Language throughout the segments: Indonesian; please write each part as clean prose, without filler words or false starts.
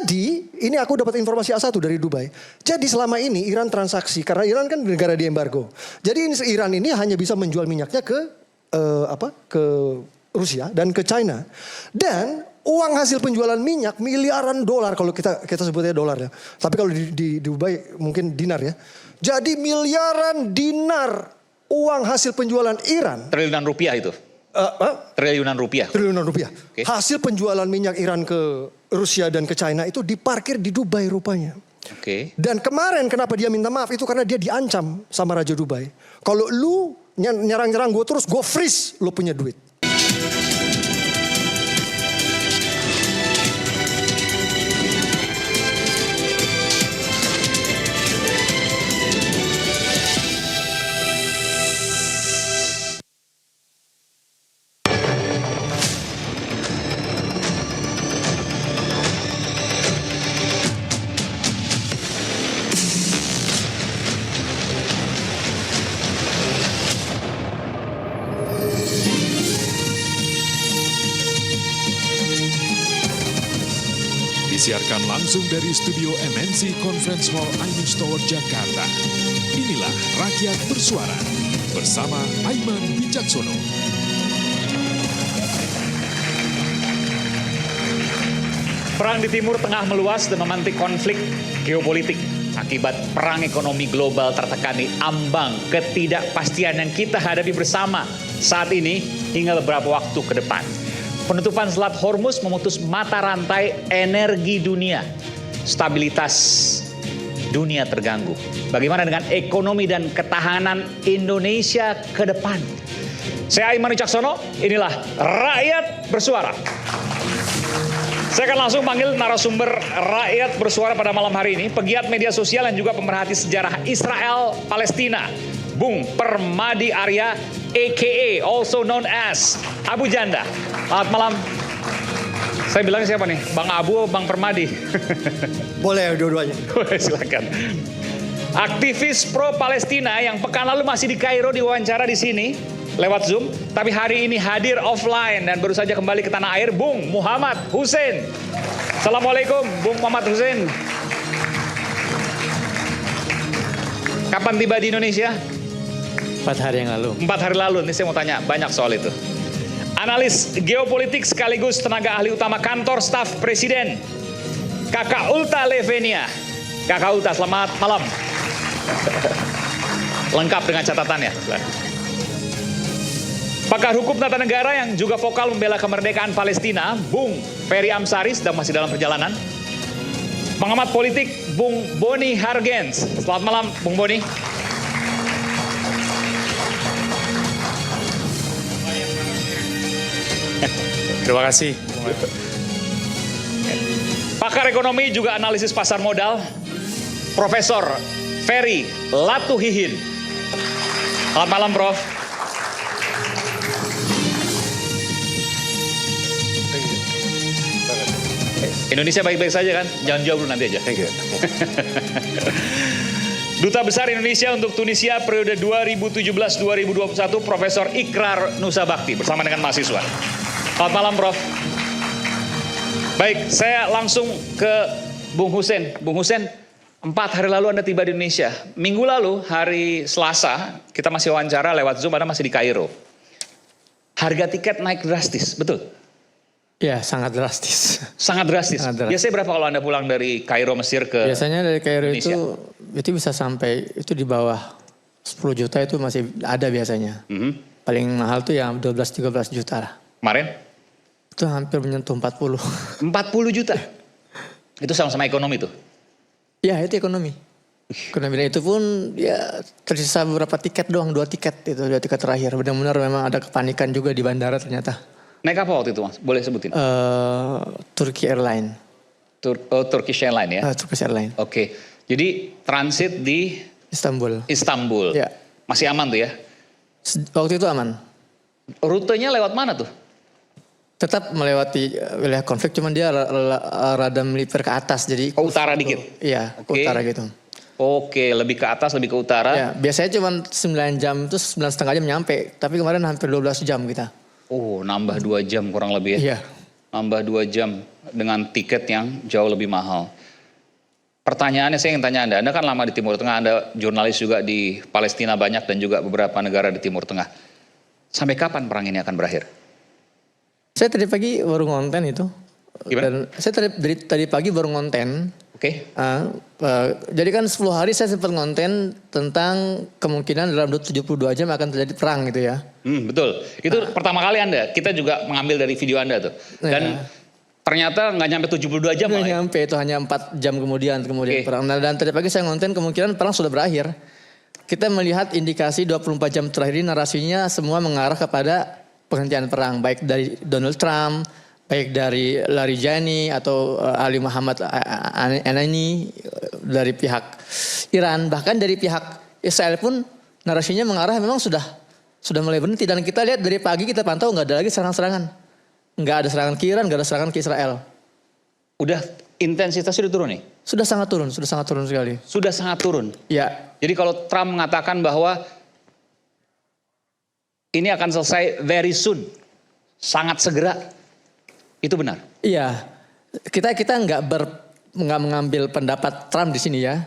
Jadi, ini aku dapat informasi A1 dari Dubai. Jadi selama ini Iran transaksi, karena Iran kan negara di embargo. Jadi Iran ini hanya bisa menjual minyaknya ke Rusia dan ke China. Dan uang hasil penjualan minyak miliaran dolar, kalau kita sebutnya dolar ya. Tapi kalau di Dubai mungkin dinar ya. Jadi miliaran dinar uang hasil penjualan Iran. Triliunan rupiah itu. Triliunan rupiah. Triliunan rupiah. Okay. Hasil penjualan minyak Iran ke Rusia dan ke China itu diparkir di Dubai rupanya. Oke. Dan kemarin kenapa dia minta maaf itu karena dia diancam sama Raja Dubai. Kalau lu nyerang-nyerang gue terus, gue freeze lu punya duit. Disiarkan langsung dari studio MNC Conference Hall Aimus Tower, Jakarta. Inilah Rakyat Bersuara bersama Aiman Wicaksono. Perang di Timur Tengah meluas dan memantik konflik geopolitik. Akibat perang ekonomi global tertekan di ambang ketidakpastian yang kita hadapi bersama saat ini hingga beberapa waktu ke depan. Penutupan Selat Hormuz memutus mata rantai energi dunia. Stabilitas dunia terganggu. Bagaimana dengan ekonomi dan ketahanan Indonesia ke depan? Saya Aiman Wicaksono, inilah Rakyat Bersuara. Saya akan langsung panggil narasumber Rakyat Bersuara pada malam hari ini. Pegiat media sosial dan juga pemerhati sejarah Israel-Palestina. Bung Permadi Arya, a.k.a. also known as Abu Janda. Selamat malam. Saya bilangnya siapa nih? Bang Abu, Bang Permadi? Boleh dua-duanya. Silakan. Aktivis pro-Palestina yang pekan lalu masih di Kairo diwawancara di sini lewat Zoom, tapi hari ini hadir offline dan baru saja kembali ke tanah air, Bung Muhammad Hussein. Assalamualaikum, Bung Muhammad Hussein. Kapan tiba di Indonesia? 4 hari yang lalu. 4 hari lalu, ini saya mau tanya banyak soal itu. Analis geopolitik sekaligus tenaga ahli utama kantor staf presiden, Kakak Ulta Levenia. Kakak Ulta, selamat malam. Lengkap dengan catatannya. Pakar hukum tata negara yang juga vokal membela kemerdekaan Palestina, Bung Ferry Amsari, sedang masih dalam perjalanan. Pengamat politik, Bung Boni Hargens. Selamat malam, Bung Boni. Terima kasih. Pakar ekonomi juga analisis pasar modal, Profesor Ferry Latuhihin. Selamat malam, Prof. Indonesia baik-baik saja kan? Jangan jawab dulu nanti aja. Duta Besar Indonesia untuk Tunisia periode 2017-2021, Profesor Ikrar Nusa Bakti bersama dengan mahasiswa. Selamat malam, Prof. Baik, saya langsung ke Bung Hussein. Bung Hussein, 4 hari lalu Anda tiba di Indonesia. Minggu lalu, hari Selasa, kita masih wawancara lewat Zoom, Anda masih di Kairo. Harga tiket naik drastis, betul? Ya, sangat drastis. Sangat drastis. Biasanya berapa kalau Anda pulang dari Kairo, Mesir ke Biasanya dari Kairo Indonesia? itu bisa sampai, itu di bawah 10 juta itu masih ada biasanya. Paling mahal tuh ya 12-13 juta lah. Kemarin? Itu hampir menyentuh 40. 40 juta? Itu sama-sama ekonomi tuh? Ya, itu ekonomi. Ekonomi, dan itu pun ya tersisa beberapa tiket doang, 2 tiket itu, 2 tiket terakhir. Benar-benar memang ada kepanikan juga di bandara ternyata. Naik apa waktu itu, Mas? Boleh sebutin? Turkish Airline. Turkish Airline ya? Turkish Airline. Oke. Jadi transit di Istanbul. Ya. Masih aman tuh ya? Waktu itu aman. Rutenya lewat mana tuh? Tetap melewati wilayah konflik, cuman dia rada melipir ke atas, jadi utara dikit. Iya, ke utara gitu. Oke, lebih ke atas, lebih ke utara. Ya, biasanya cuma 9 jam itu 9,5 jam nyampe, tapi kemarin hampir 12 jam kita. Oh, nambah 2 jam kurang lebih ya. Iya. nambah 2 jam dengan tiket yang jauh lebih mahal. Pertanyaannya saya ingin tanya Anda kan lama di Timur Tengah, Anda jurnalis juga di Palestina banyak dan juga beberapa negara di Timur Tengah. Sampai kapan perang ini akan berakhir? Saya tadi pagi baru ngonten itu. Gimana? Dan saya tadi pagi baru ngonten. Oke. Jadi kan 10 hari saya sempat ngonten tentang kemungkinan dalam 72 jam akan terjadi perang gitu ya. Betul. Itu pertama kali Anda. Kita juga mengambil dari video Anda tuh. Dan ternyata nggak nyampe 72 jam. Nggak nyampe, itu hanya 4 jam kemudian perang. Nah, dan tadi pagi saya ngonten kemungkinan perang sudah berakhir. Kita melihat indikasi 24 jam terakhir ini narasinya semua mengarah kepada penghentian perang. Baik dari Donald Trump, baik dari Larijani atau Ali Muhammad Anani dari pihak Iran, bahkan dari pihak Israel pun narasinya mengarah memang sudah mulai berhenti. Dan kita lihat dari pagi kita pantau nggak ada lagi serangan-serangan, nggak ada serangan ke Iran, nggak ada serangan ke Israel. Udah intensitasnya udah turun nih? Sudah sangat turun sekali. Sudah sangat turun. Ya. Jadi kalau Trump mengatakan bahwa ini akan selesai very soon, sangat segera. Itu benar. Iya, kita nggak mengambil pendapat Trump di sini ya.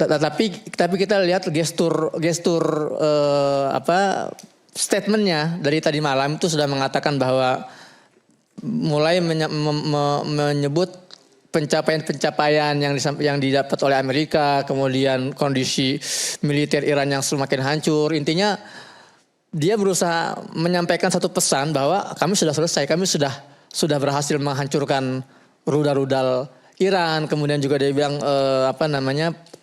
Tapi kita lihat gestur statementnya dari tadi malam itu sudah mengatakan bahwa mulai menyebut pencapaian yang didapat oleh Amerika, kemudian kondisi militer Iran yang semakin hancur. Intinya dia berusaha menyampaikan satu pesan bahwa kami sudah selesai, kami sudah berhasil menghancurkan rudal-rudal Iran. Kemudian juga dia bilang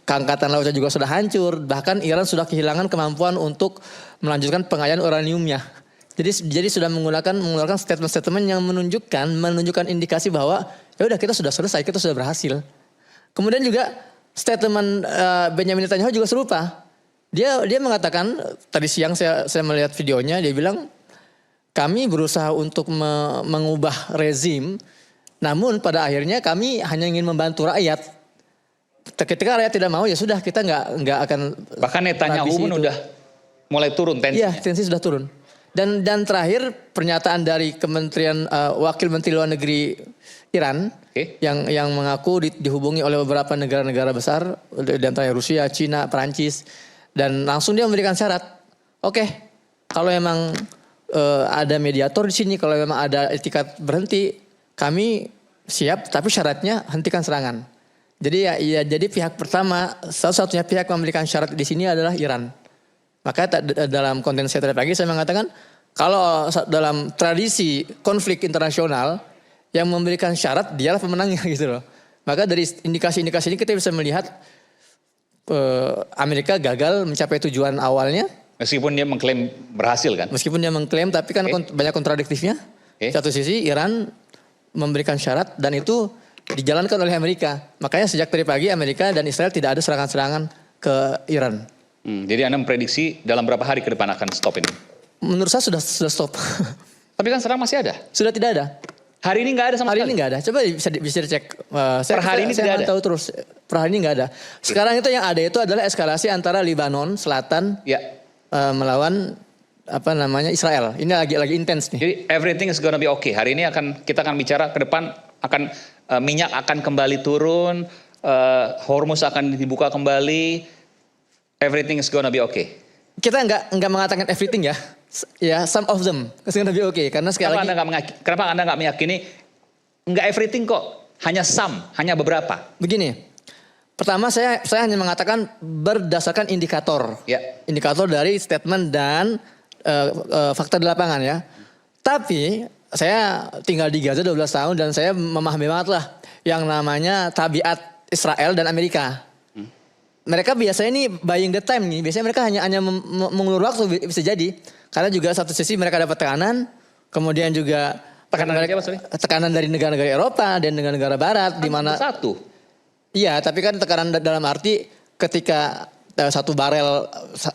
keangkatan lautnya juga sudah hancur. Bahkan Iran sudah kehilangan kemampuan untuk melanjutkan pengayaan uraniumnya. Jadi sudah mengeluarkan statement-statement yang menunjukkan indikasi bahwa ya udah kita sudah selesai, kita sudah berhasil. Kemudian juga statement Benjamin Netanyahu juga serupa. Dia mengatakan tadi siang saya melihat videonya, dia bilang kami berusaha untuk mengubah rezim, namun pada akhirnya kami hanya ingin membantu rakyat. Ketika rakyat tidak mau ya sudah, kita nggak akan. Bahkan Netanyahu pun udah mulai turun tensinya. Iya, tensi sudah turun. Dan terakhir pernyataan dari Kementerian Wakil Menteri Luar Negeri Iran yang mengaku dihubungi oleh beberapa negara-negara besar, di antaranya Rusia, Cina, Perancis, dan langsung dia memberikan syarat. Oke, kalau memang ada mediator di sini, kalau memang ada etikat berhenti, kami siap, tapi syaratnya hentikan serangan. Jadi jadi pihak pertama, satu-satunya pihak yang memberikan syarat di sini adalah Iran. Maka dalam konten saya tadi pagi saya mengatakan kalau dalam tradisi konflik internasional yang memberikan syarat dialah pemenangnya gitu loh. Maka dari indikasi-indikasi ini kita bisa melihat Amerika gagal mencapai tujuan awalnya. Meskipun dia mengklaim berhasil kan? Meskipun dia mengklaim tapi kan banyak kontradiktifnya. Satu sisi Iran memberikan syarat dan itu dijalankan oleh Amerika. Makanya sejak tadi pagi Amerika dan Israel tidak ada serangan-serangan ke Iran. Jadi Anda memprediksi dalam berapa hari ke depan akan stop ini? Menurut saya sudah stop. Tapi kan serang masih ada? Sudah tidak ada. Hari ini nggak ada sama sekali? Hari ini nggak ada. Coba bisa dicek. Per hari ini tidak ada? Tahu terus. Per hari ini nggak ada. Sekarang itu yang ada itu adalah eskalasi antara Lebanon Selatan melawan Israel. Ini lagi intens nih. Jadi everything is gonna be okay. Hari ini kita akan bicara ke depan akan minyak akan kembali turun, Hormuz akan dibuka kembali, everything is gonna be okay. Kita nggak mengatakan everything ya, some of them is gonna be okay. Karena sekali lagi, kenapa Anda nggak meyakini nggak everything kok, hanya some, hanya beberapa? Begini, pertama saya hanya mengatakan berdasarkan indikator, indikator dari statement dan fakta di lapangan ya. Tapi saya tinggal di Gaza 12 tahun dan saya memahami banget lah yang namanya tabiat Israel dan Amerika. Mereka biasanya ini buying the time nih. Biasanya mereka hanya mengulur waktu bisa jadi. Karena juga satu sisi mereka dapat tekanan, kemudian juga tekanan dari negara-negara Eropa dan negara-negara Barat di mana satu. Iya, tapi kan tekanan dalam arti ketika satu barel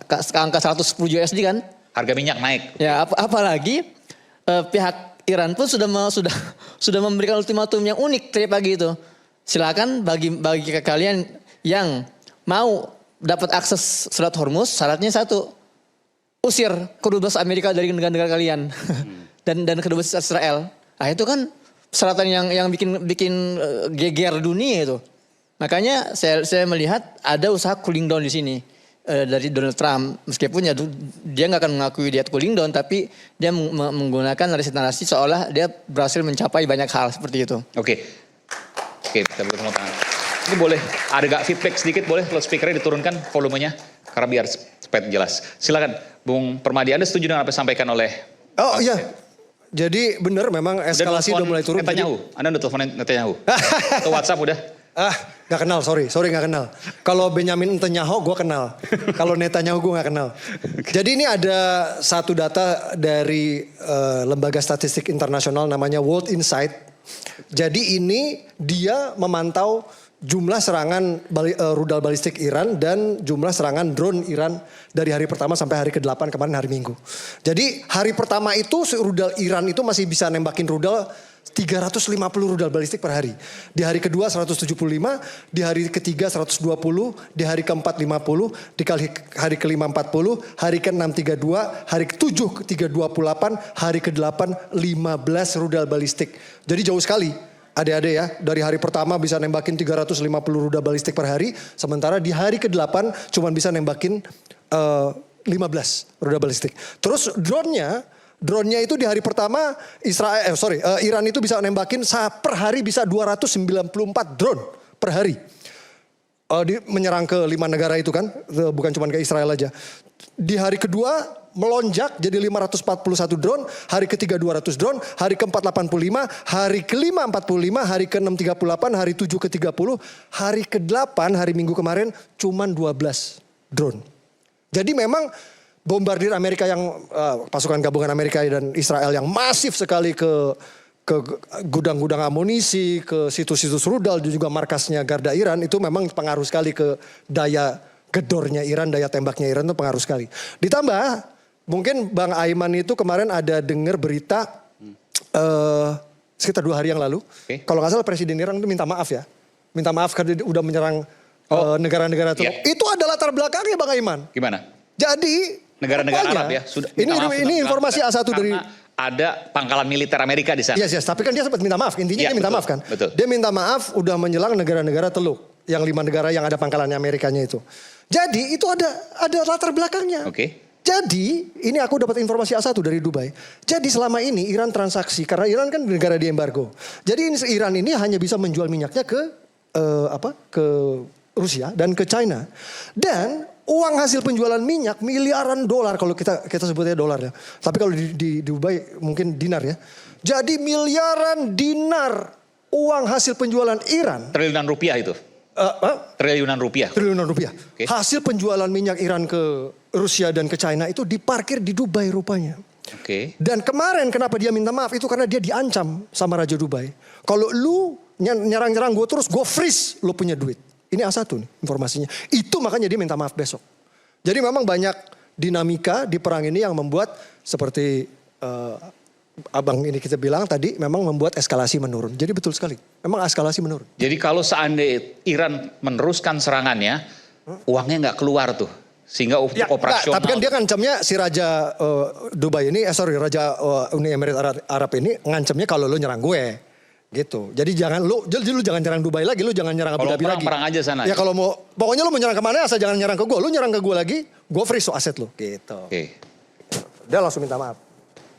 ke angka 110 USD kan, harga minyak naik. Ya, apalagi pihak Iran pun sudah memberikan ultimatum yang unik tadi pagi itu. Silakan bagi kalian yang mau dapat akses Selat Hormuz, syaratnya satu, usir kedubes Amerika dari negara-negara kalian dan kedubes Israel. Nah itu kan selatan yang bikin geger dunia itu. Makanya saya melihat ada usaha cooling down di sini dari Donald Trump. Meskipun ya dia nggak akan mengakui dia cooling down, tapi dia menggunakan narasi-narasi seolah dia berhasil mencapai banyak hal seperti itu. Oke, kita beri tepuk tangan. Ini boleh ada gak feedback sedikit, boleh loudspeakernya diturunkan volumenya karena biar supaya jelas. Silakan, Bung Permadi, Anda setuju dengan apa yang disampaikan oleh? Oh iya, jadi benar memang eskalasi udah mulai turun. Netanyahu, Anda udah telepon Netanyahu? Atau WhatsApp udah? Gak kenal, sorry gak kenal. Kalau Benjamin Netanyahu gue kenal. Kalau Netanyahu gue gak kenal. Jadi ini ada satu data dari lembaga statistik internasional namanya World Insight. Jadi ini dia memantau jumlah serangan rudal balistik Iran dan jumlah serangan drone Iran dari hari pertama sampai hari ke-8 kemarin hari Minggu. Jadi hari pertama itu rudal Iran itu masih bisa nembakin rudal 350 rudal balistik per hari. Di hari kedua 175, di hari ketiga 120, di hari keempat 50, di hari kelima 40, hari ke-6 32, hari ke-7 328, hari ke-8 15 rudal balistik. Jadi jauh sekali. Adik-adik ya, dari hari pertama bisa nembakin 350 rudal balistik per hari, sementara di hari ke-8 cuma bisa nembakin 15 rudal balistik. Terus drone-nya itu di hari pertama Iran itu bisa nembakin per hari bisa 294 drone per hari. Menyerang ke 5 negara itu kan, bukan cuma ke Israel aja. Di hari kedua melonjak jadi 541 drone, hari ketiga 200 drone, hari keempat 85, hari kelima 45, hari keenam 38, hari 7 ke 30, hari ke-8 hari Minggu kemarin cuman 12 drone. Jadi memang bombardir Amerika yang pasukan gabungan Amerika dan Israel yang masif sekali ke gudang-gudang amunisi, ke situs-situs rudal dan juga markasnya Garda Iran itu memang pengaruh sekali ke daya gedornya Iran, daya tembaknya Iran itu pengaruh sekali. Ditambah mungkin Bang Aiman itu kemarin ada dengar berita sekitar 2 hari yang lalu. Kalau nggak salah Presiden Iran itu minta maaf ya. Minta maaf karena dia udah menyerang negara-negara itu. Yeah. Itu adalah latar belakangnya Bang Aiman. Gimana? Jadi negara-negara Arab ya sudah ini informasi A1 dari ada pangkalan militer Amerika di sana. Yes, tapi kan dia sempat minta maaf. Intinya dia minta maaf kan. Betul. Dia minta maaf udah menjelang negara-negara Teluk, yang 5 negara yang ada pangkalannya Amerikanya itu. Jadi itu ada latar belakangnya. Oke. Jadi ini aku dapat informasi A1 dari Dubai. Jadi selama ini Iran transaksi karena Iran kan negara di embargo. Jadi Iran ini hanya bisa menjual minyaknya ke Rusia dan ke China. Dan uang hasil penjualan minyak miliaran dolar kalau kita sebutnya dolar ya. Tapi kalau di Dubai mungkin dinar ya. Jadi miliaran dinar uang hasil penjualan Iran. Triliunan rupiah itu. Triliunan rupiah. Triliunan rupiah. Okay. Hasil penjualan minyak Iran ke Rusia dan ke China itu diparkir di Dubai rupanya. Oke. Dan kemarin kenapa dia minta maaf itu karena dia diancam sama Raja Dubai. Kalau lu nyerang-nyerang gue terus gue freeze lu punya duit. Ini A1 nih informasinya. Itu makanya dia minta maaf besok. Jadi memang banyak dinamika di perang ini yang membuat seperti abang ini kita bilang tadi memang membuat eskalasi menurun. Jadi betul sekali. Memang eskalasi menurun. Jadi kalau seandainya Iran meneruskan serangannya, uangnya nggak keluar tuh. Sehingga operasional. Tapi kan dia ngancamnya si Raja Dubai ini, Raja Uni Emirat Arab ini ngancamnya kalau lu nyerang gue. Gitu. Jadi lu jangan nyerang Dubai lagi, lu jangan nyerang Abu Dhabi lagi. Perang aja sana. Ya kalau mau, pokoknya lu mau nyerang kemana asal jangan nyerang ke gue. Lu nyerang ke gue lagi, gue freeze aset lu. Gitu. Oke. Dia langsung minta maaf.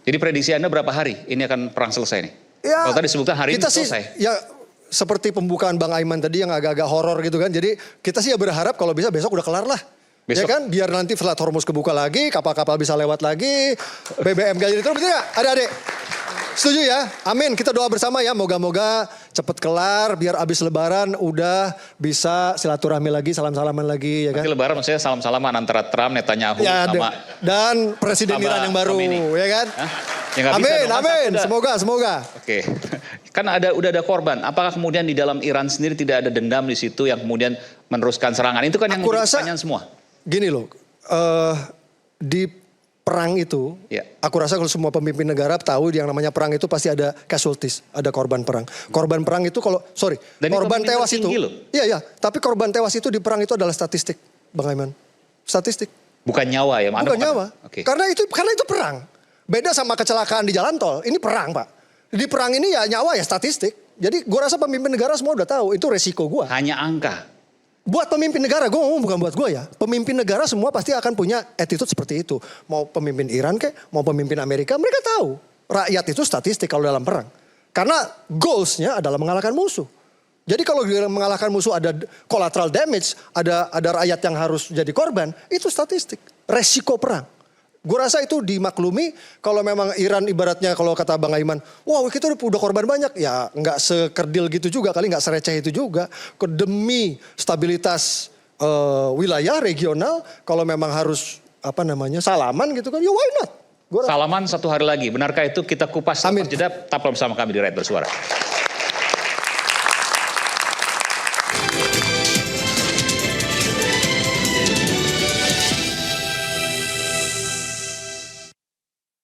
Jadi prediksi Anda berapa hari ini akan perang selesai nih? Ya, kalau tadi sebutkan hari ini selesai. Ya seperti pembukaan Bang Aiman tadi yang agak-agak horor gitu kan. Jadi kita sih ya berharap kalau bisa besok udah kelar lah. Besok. Ya kan, biar nanti Selat Hormuz kebuka lagi, kapal-kapal bisa lewat lagi, BBM gak jadi turun, betul gak? Adik-adik? Setuju ya? Amin, kita doa bersama ya, moga-moga cepet kelar, biar abis lebaran udah bisa silaturahmi lagi, salam-salaman lagi ya kan? Nanti lebaran maksudnya salam-salaman antara Trump, Netanyahu ya, sama... Dan Presiden Iran yang baru, ya kan? Ya amin, semoga. Oke, kan udah ada korban. Apakah kemudian di dalam Iran sendiri tidak ada dendam di situ yang kemudian meneruskan serangan? Itu kan yang menjadi pertanyaan semua. Gini loh, di perang itu, ya. Aku rasa kalau semua pemimpin negara tahu yang namanya perang itu pasti ada casualties, ada korban perang. Korban perang itu Dan korban itu tewas itu. loh. Iya, tapi korban tewas itu di perang itu adalah statistik, Bang Aiman. Statistik. Bukan nyawa ya? Bukan nyawa. Okay. Karena itu perang. Beda sama kecelakaan di jalan tol, ini perang Pak. Di perang ini ya nyawa ya statistik. Jadi gue rasa pemimpin negara semua udah tahu itu resiko gue. Hanya angka. Buat pemimpin negara, gue ngomong bukan buat gue ya. Pemimpin negara semua pasti akan punya attitude seperti itu. Mau pemimpin Iran mau pemimpin Amerika, mereka tahu. Rakyat itu statistik kalau dalam perang. Karena goalsnya adalah mengalahkan musuh. Jadi kalau mengalahkan musuh ada collateral damage, ada rakyat yang harus jadi korban, itu statistik. Resiko perang. Gue rasa itu dimaklumi kalau memang Iran ibaratnya kalau kata Bang Aiman, wow kita udah korban banyak. Ya nggak sekerdil gitu juga kali, nggak sereceh itu juga. Demi stabilitas wilayah regional, kalau memang harus salaman gitu kan, ya why not? Salaman 1 hari lagi, benarkah itu? Kita kupas. Amin. Jeda, tetaplah bersama kami di Rakyat Bersuara.